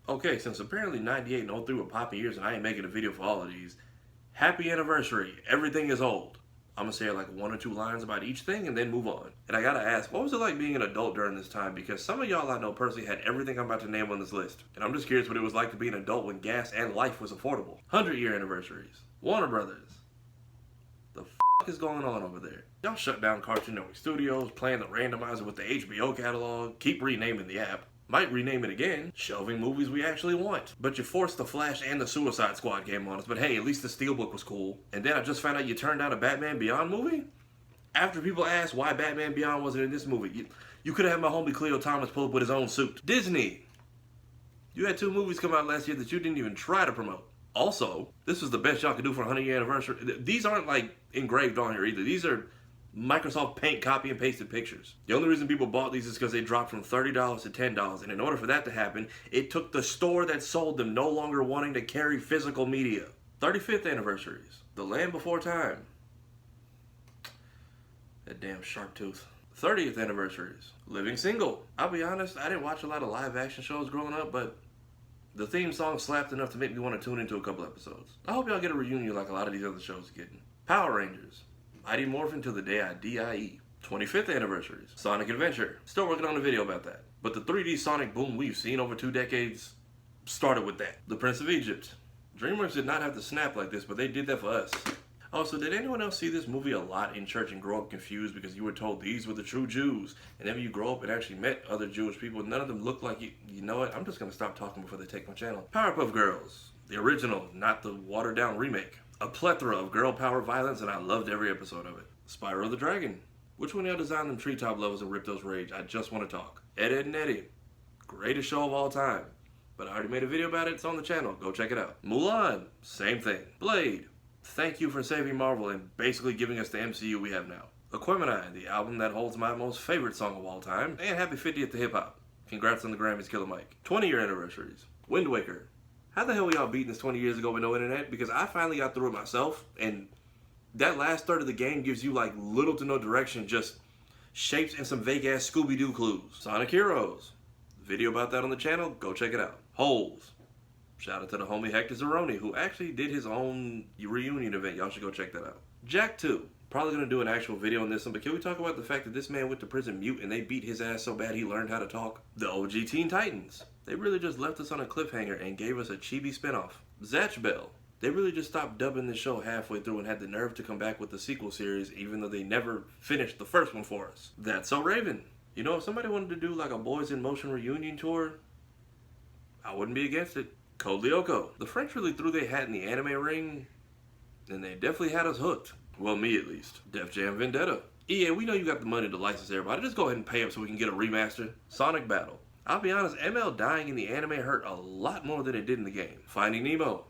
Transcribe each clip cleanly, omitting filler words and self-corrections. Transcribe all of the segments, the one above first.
Okay, since apparently 98 and 03 were popping years and I ain't making a video for all of these, happy anniversary, everything is old. I'm gonna say like one or two lines about each thing and then move on. And I gotta ask, what was it like being an adult during this time? Because some of y'all I know personally had everything I'm about to name on this list. And I'm just curious what it was like to be an adult when gas and life was affordable. 100-year anniversaries, Warner Brothers. The f is going on over there? Y'all shut down Cartoon Network Studios, playing the randomizer with the HBO catalog, keep renaming the app. Might rename it again, shelving movies we actually want. But you forced the Flash and the Suicide Squad game on us, but hey, at least the Steelbook was cool. And then I just found out you turned down a Batman Beyond movie? After people asked why Batman Beyond wasn't in this movie, you could have had my homie Cleo Thomas pull up with his own suit. Disney! You had 2 movies come out last year that you didn't even try to promote. Also, this was the best y'all could do for a 100-year anniversary. These aren't like engraved on here either. These are Microsoft Paint copy and pasted pictures. The only reason people bought these is because they dropped from $30 to $10, and in order for that to happen, it took the store that sold them no longer wanting to carry physical media. 35th anniversaries, The Land Before Time. That damn sharp tooth. 30th anniversaries, Living Single. I'll be honest, I didn't watch a lot of live action shows growing up, but the theme song slapped enough to make me want to tune into a couple episodes. I hope y'all get a reunion like a lot of these other shows are getting. Power Rangers. Mighty Morphin Till the Day I Die. 25th anniversaries. Sonic Adventure. Still working on a video about that. But the 3D Sonic boom we've seen over 2 decades started with that. The Prince of Egypt. DreamWorks did not have to snap like this, but they did that for us. Also, did anyone else see this movie a lot in church and grow up confused because you were told these were the true Jews? And then you grow up and actually met other Jewish people, none of them looked like you. You know what? I'm just going to stop talking before they take my channel. Powerpuff Girls. The original, not the watered down remake. A plethora of girl power violence, and I loved every episode of it. Spyro the Dragon. Which one of y'all designed them treetop levels and ripped those rage? I just want to talk. Ed, Edd, and Eddy. Greatest show of all time. But I already made a video about it. It's on the channel. Go check it out. Mulan. Same thing. Blade. Thank you for saving Marvel and basically giving us the MCU we have now. Aquemini, the album that holds my most favorite song of all time. And happy 50th to hip hop. Congrats on the Grammys, Killer Mike. 20-year anniversaries. Wind Waker. How the hell were y'all beating this 20 years ago with no internet? Because I finally got through it myself, and that last third of the game gives you like little to no direction, just shapes and some vague ass Scooby-Doo clues. Sonic Heroes. Video about that on the channel, go check it out. Holes. Shout out to the homie Hector Zeroni, who actually did his own reunion event. Y'all should go check that out. Jack 2. Probably going to do an actual video on this one, but can we talk about the fact that this man went to prison mute and they beat his ass so bad he learned how to talk? The OG Teen Titans. They really just left us on a cliffhanger and gave us a chibi spinoff. Zatch Bell. They really just stopped dubbing the show halfway through and had the nerve to come back with the sequel series even though they never finished the first one for us. That's So Raven. You know, if somebody wanted to do like a Boys in Motion reunion tour, I wouldn't be against it. Code Lyoko. The French really threw their hat in the anime ring, and they definitely had us hooked. Well, me at least. Def Jam Vendetta. EA, we know you got the money to license everybody. Just go ahead and pay up so we can get a remaster. Sonic Battle. I'll be honest, ML dying in the anime hurt a lot more than it did in the game. Finding Nemo.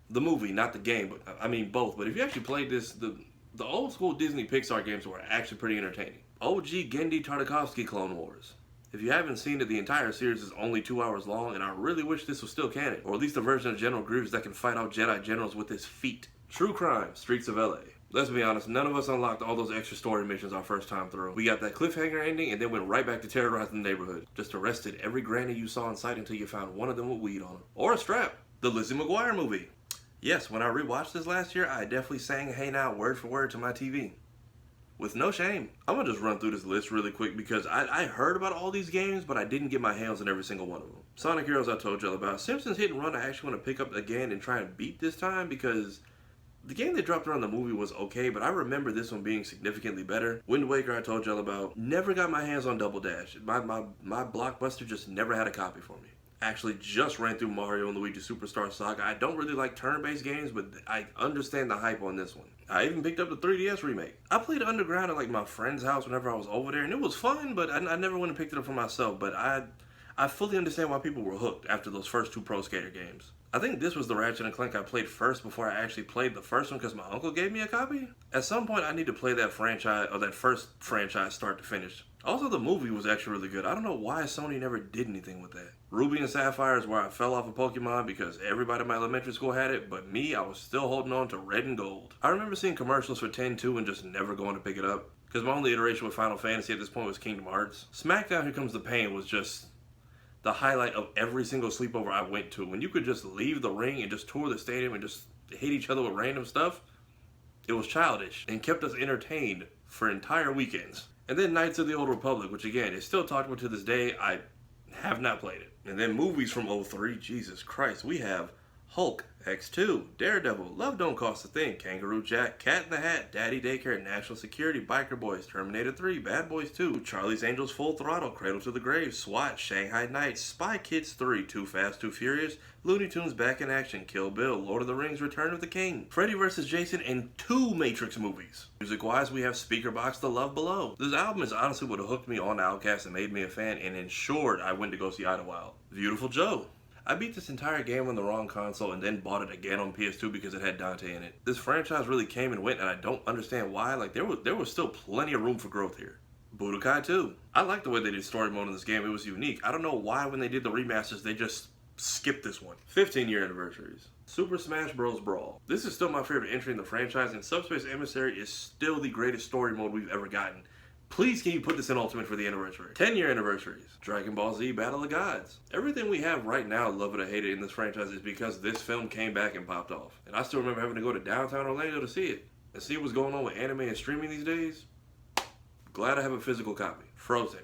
The movie, not the game, but I mean both. But if you actually played this, the old school Disney Pixar games were actually pretty entertaining. OG Gendy Tartakovsky Clone Wars. If you haven't seen it, the entire series is only 2 hours long, and I really wish this was still canon. Or at least a version of General Grievous that can fight out Jedi Generals with his feet. True Crime, Streets of LA. Let's be honest, none of us unlocked all those extra story missions our first time through. We got that cliffhanger ending and then went right back to terrorizing the neighborhood. Just arrested every granny you saw in sight until you found one of them with weed on them. Or a strap. The Lizzie McGuire movie. Yes, when I rewatched this last year, I definitely sang Hey Now word for word to my TV. With no shame. I'm gonna just run through this list really quick because I heard about all these games, but I didn't get my hands on every single one of them. Sonic Heroes I told y'all about. Simpsons Hit and Run I actually want to pick up again and try and beat this time because the game they dropped around the movie was okay, but I remember this one being significantly better. Wind Waker I told y'all about. Never got my hands on Double Dash. My Blockbuster just never had a copy for me. Actually just ran through Mario and Luigi Superstar Saga. I don't really like turn-based games, but I understand the hype on this one. I even picked up the 3DS remake. I played Underground at like my friend's house whenever I was over there, and it was fun, but I never went and picked it up for myself. But I fully understand why people were hooked after those first 2 Pro Skater games. I think this was the Ratchet & Clank I played first before I actually played the first one because my uncle gave me a copy. At some point, I need to play that franchise, or that first franchise start to finish. Also, the movie was actually really good. I don't know why Sony never did anything with that. Ruby and Sapphire is where I fell off of Pokemon because everybody in my elementary school had it, but me, I was still holding on to Red and Gold. I remember seeing commercials for 10-2 and just never going to pick it up because my only iteration with Final Fantasy at this point was Kingdom Hearts. SmackDown Here Comes the Pain was just the highlight of every single sleepover I went to. When you could just leave the ring and just tour the stadium and just hit each other with random stuff, it was childish and kept us entertained for entire weekends. And then Knights of the Old Republic, which again is still talked about to this day. I have not played it. And then movies from '03, Jesus Christ, we have Hulk, X2, Daredevil, Love Don't Cost a Thing, Kangaroo Jack, Cat in the Hat, Daddy Daycare, National Security, Biker Boys, Terminator 3, Bad Boys 2, Charlie's Angels Full Throttle, Cradle to the Grave, SWAT, Shanghai Nights, Spy Kids 3, Too Fast, Too Furious, Looney Tunes Back in Action, Kill Bill, Lord of the Rings, Return of the King, Freddy vs. Jason, and 2 Matrix movies. Music-wise, we have Speakerbox, The Love Below. This album is honestly what hooked me on Outkast and made me a fan and ensured I went to go see Idlewild. Beautiful Joe. I beat this entire game on the wrong console and then bought it again on PS2 because it had Dante in it. This franchise really came and went, and I don't understand why. Like, there was still plenty of room for growth here. Budokai 2. I like the way they did story mode in this game. It was unique. I don't know why when they did the remasters, they just skipped this one. 15-year anniversaries. Super Smash Bros. Brawl. This is still my favorite entry in the franchise, and Subspace Emissary is still the greatest story mode we've ever gotten. Please can you put this in Ultimate for the anniversary? 10-year anniversaries. Dragon Ball Z Battle of Gods. Everything we have right now, love it or hate it, in this franchise is because this film came back and popped off. And I still remember having to go to downtown Orlando to see it. And see what's going on with anime and streaming these days. Glad I have a physical copy. Frozen.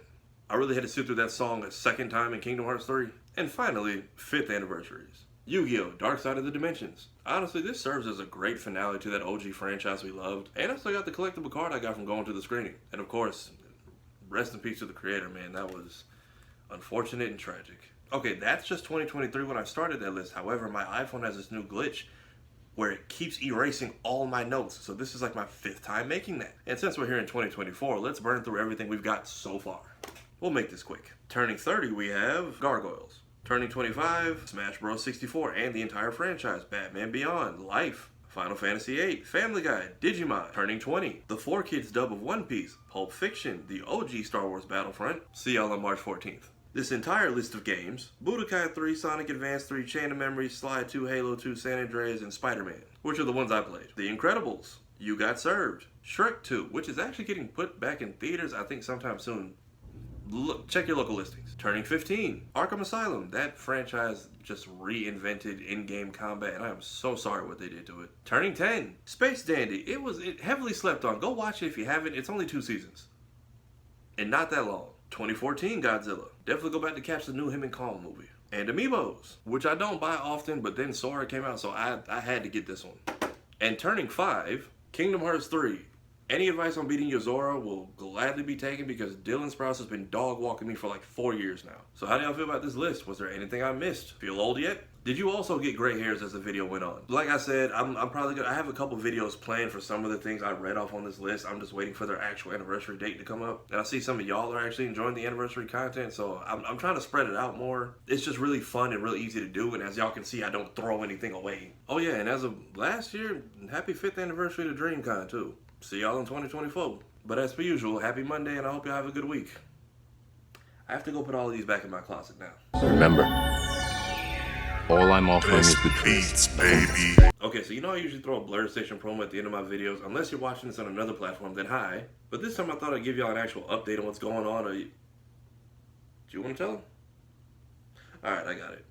I really had to sit through that song a second time in Kingdom Hearts 3. And finally, 5th anniversaries. Yu-Gi-Oh! Dark Side of the Dimensions. Honestly, this serves as a great finale to that OG franchise we loved. And I still got the collectible card I got from going to the screening. And of course, rest in peace to the creator, man. That was unfortunate and tragic. Okay, that's just 2023 when I started that list. However, my iPhone has this new glitch where it keeps erasing all my notes. So this is like my 5th time making that. And since we're here in 2024, let's burn through everything we've got so far. We'll make this quick. Turning 30, we have Gargoyles. Turning 25, Smash Bros. 64 and the entire franchise, Batman Beyond, Life, Final Fantasy VIII, Family Guy, Digimon. Turning 20, the 4Kids dub of One Piece, Pulp Fiction, the OG Star Wars Battlefront. See y'all on March 14th. This entire list of games, Budokai 3, Sonic Advance 3, Chain of Memories, Sly 2, Halo 2, San Andreas, and Spider-Man, which are the ones I played. The Incredibles, You Got Served, Shrek 2, which is actually getting put back in theaters, I think sometime soon. Look, check your local listings. Turning 15, Arkham Asylum. That franchise just reinvented in-game combat, and I am so sorry what they did to it. Turning 10, Space Dandy. It heavily slept on. Go watch it if you haven't. It's only 2 seasons. And not that long. 2014, Godzilla. Definitely go back to catch the new him and Kong movie. And Amiibos, which I don't buy often, but then Sora came out, so I had to get this one. And turning 5, Kingdom Hearts 3. Any advice on beating Yozora will gladly be taken because Dylan Sprouse has been dog walking me for like 4 years now. So how do y'all feel about this list? Was there anything I missed? Feel old yet? Did you also get gray hairs as the video went on? Like I said, I'm probably gonna, I have a couple videos planned for some of the things I read off on this list. I'm just waiting for their actual anniversary date to come up. And I see some of y'all are actually enjoying the anniversary content, so I'm trying to spread it out more. It's just really fun and really easy to do, and as y'all can see, I don't throw anything away. Oh yeah, and as of last year, happy 5th anniversary to DreamCon too. See y'all in 2024. But as per usual, happy Monday, and I hope y'all have a good week. I have to go put all of these back in my closet now. Remember, all I'm offering is the beats, baby. Okay, so you know I usually throw a Blurred Station promo at the end of my videos. Unless you're watching this on another platform, then hi. But this time I thought I'd give y'all an actual update on what's going on. Do you want to tell them? Alright, I got it.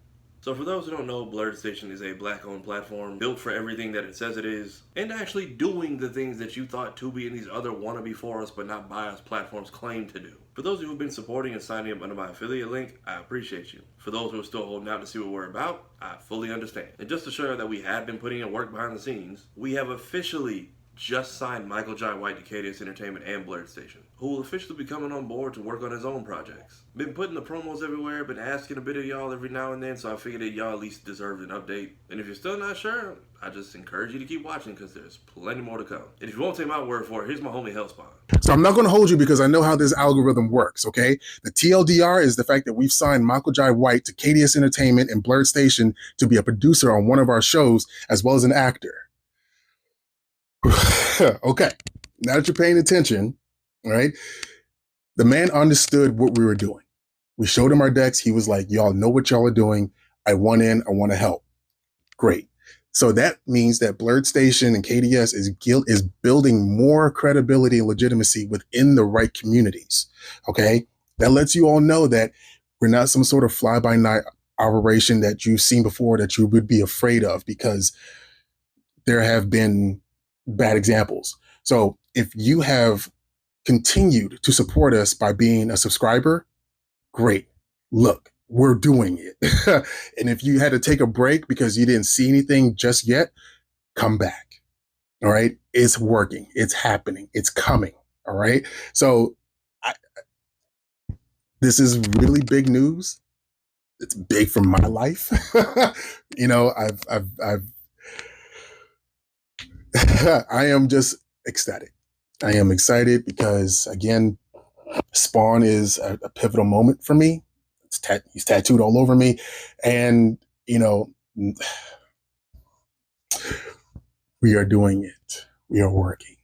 So for those who don't know, Blurred Station is a black-owned platform built for everything that it says it is, and actually doing the things that you thought Tubi and these other wannabe for us but not by us platforms claim to do. For those who have been supporting and signing up under my affiliate link, I appreciate you. For those who are still holding out to see what we're about, I fully understand. And just to show you that we have been putting in work behind the scenes, we have officially just signed Michael Jai White to KDS Entertainment and Blurred Station, who will officially be coming on board to work on his own projects. Been putting the promos everywhere, been asking a bit of y'all every now and then, so I figured that y'all at least deserved an update. And if you're still not sure, I just encourage you to keep watching because there's plenty more to come. And if you won't take my word for it, here's my homie Hellspawn. So I'm not going to hold you because I know how this algorithm works, okay? The TLDR is the fact that we've signed Michael Jai White to KDS Entertainment and Blurred Station to be a producer on one of our shows as well as an actor. Okay, now that you're paying attention, all right, the man understood what we were doing. We showed him our decks. He was like, y'all know what y'all are doing. I want in. I want to help. Great. So that means that Blurred Station and KDS is building more credibility and legitimacy within the right communities. Okay, that lets you all know that We're not some sort of fly by night operation that you've seen before that you would be afraid of, because there have been bad examples. So if you have continued to support us by being a subscriber, great. Look, we're doing it. And if you had to take a break because you didn't see anything just yet, come back. All right. It's working. It's happening. It's coming. All right. So this is really big news. It's big for my life. You know, I am just ecstatic. I am excited because, again, Spawn is a pivotal moment for me. He's tattooed all over me. And, you know, we are doing it. We are working.